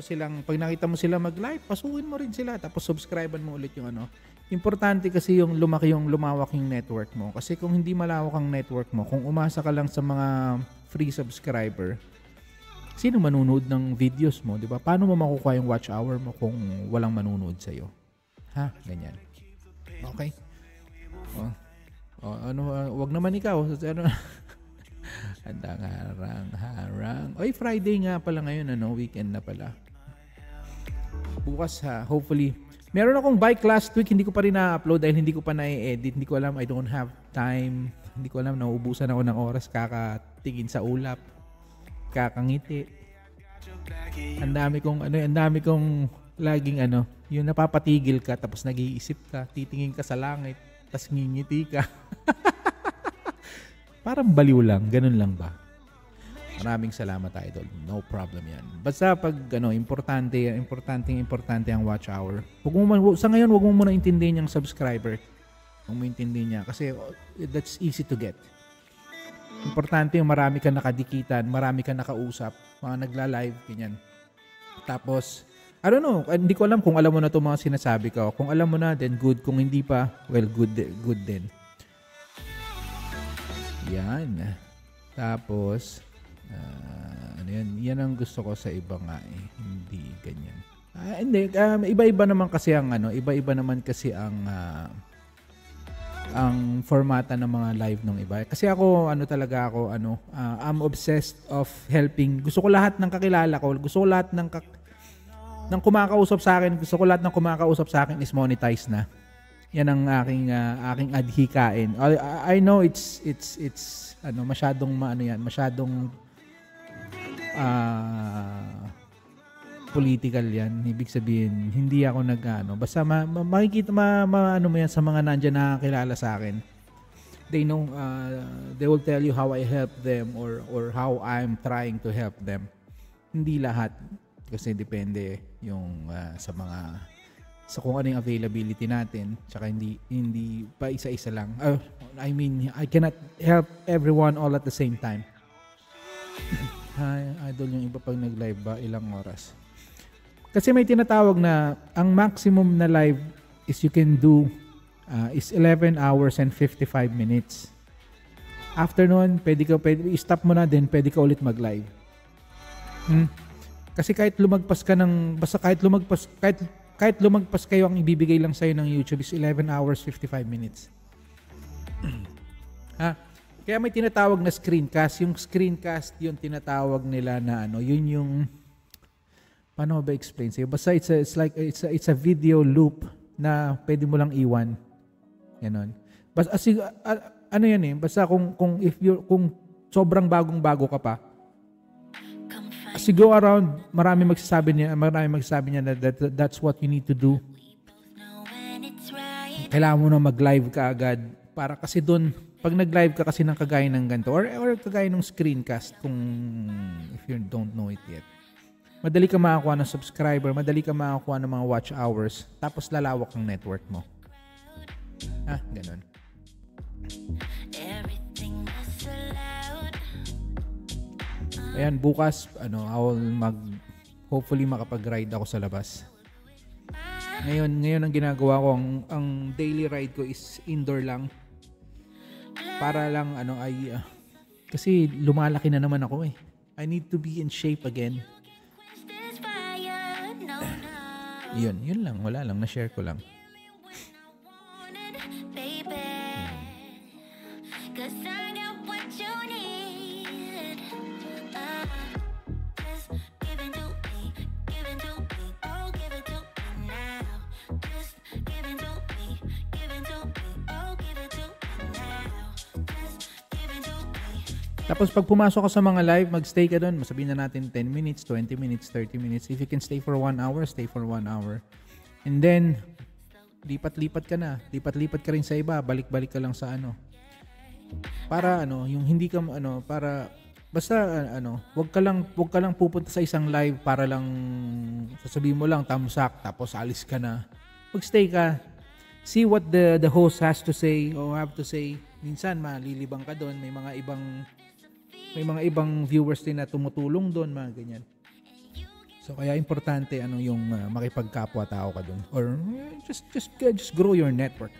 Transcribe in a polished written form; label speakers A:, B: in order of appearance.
A: nakita mo sila mag-live, pasukin mo rin sila tapos subscribean mo ulit yung ano. Importante kasi yung lumawak yung network mo. Kasi kung hindi malawak ang network mo, kung umasa ka lang sa mga free subscriber, sino manunood ng videos mo, 'di ba? Paano mo makukuha yung watch hour mo kung walang manunood sa iyo? Ha, ganyan. Okay. Wag naman ikaw. Ano? Handang harang. Oy, Friday nga pala ngayon, ano, weekend na pala. Bukas hopefully. Meron akong bike last week, hindi ko pa rin na-upload dahil hindi ko pa na-edit. Hindi ko alam, I don't have time. Hindi ko alam, nauubusan ako ng oras kakatingin sa ulap, kakangiti. Ang dami kong laging yung napapatigil ka tapos nag-iisip ka, titingin ka sa langit, tapos ngingiti ka. Parang baliw lang, ganun lang ba? Maraming salamat, Idol. No problem yan. Basta pag importante ang watch hour. Sa ngayon, wag mo muna intindihin yung subscriber. Huwag mo intindihin niya kasi that's easy to get. Importante yung marami ka nakadikitan, marami ka nakausap, mga nagla-live, ganyan. Tapos, I don't know, hindi ko alam kung alam mo na itong mga sinasabi ko. Kung alam mo na, then good. Kung hindi pa, well, good din. Yan. Tapos, yan ang gusto ko sa iba nga eh. Hindi ganyan. Iba-iba naman kasi ang formata ng mga live ng iba. Kasi ako, I'm obsessed of helping. Gusto ko lahat ng kakilala ko, gusto ko lahat ng kumakausap sa akin, is monetized na. Yan ang aking adhikain. I know it's masyadong political yan. Ibig sabihin, hindi ako basta makikita mo yan sa mga nandiyan na kilala sa akin. They know, they will tell you how I help them or how I'm trying to help them. Hindi lahat kasi depende yung sa kung ano yung availability natin, tsaka hindi pa isa-isa lang. I cannot help everyone all at the same time. Idol, yung iba pag nag-live ba, ilang oras? Kasi may tinatawag na ang maximum na live is you can do is 11 hours and 55 minutes. After nun, pwede i-stop mo na din, pwede ka ulit mag-live. Kasi kahit lumagpas kayo, ang ibibigay lang sa'yo ng YouTube is 11 hours, 55 minutes. Kaya may tinatawag na screencast. Yung screencast, yung tinatawag nila na yun yung, paano ba explain sa'yo? Basta it's a video loop na pwede mo lang iwan. Ganon. Basta, yan eh, basta kung sobrang bagong-bago ka pa, as you go around, marami magsasabi niya na that's what you need to do. Kailangan mo na mag-live ka agad para kasi doon, pag nag-live ka kasi ng kagaya ng ganito or kagaya ng screencast, kung if you don't know it yet, madali ka makakuha ng subscriber, madali ka makakuha ng mga watch hours, tapos lalawak ang network mo. Ganun. Ayan, bukas, hopefully makapag-ride ako sa labas. Ngayon ang ginagawa ko, ang daily ride ko is indoor lang. Para lang, kasi lumalaki na naman ako eh. I need to be in shape again. Yun lang, wala lang, na-share ko lang. Tapos pag pumasok ka sa mga live, magstay ka doon. Masabihin na natin 10 minutes, 20 minutes, 30 minutes. If you can stay for 1 hour, stay for 1 hour. And then, lipat-lipat ka na. Lipat-lipat ka rin sa iba. Balik-balik ka lang sa Para yung hindi ka, para, basta, wag ka lang pupunta sa isang live para lang, sasabihin mo lang, tamsak, tapos alis ka na. Magstay ka. See what the host has to say or have to say. Minsan, malilibang ka doon. May mga ibang viewers din na tumutulong doon, mga ganyan. So kaya importante yung makipagkapwa-tao ka dun or just grow your network.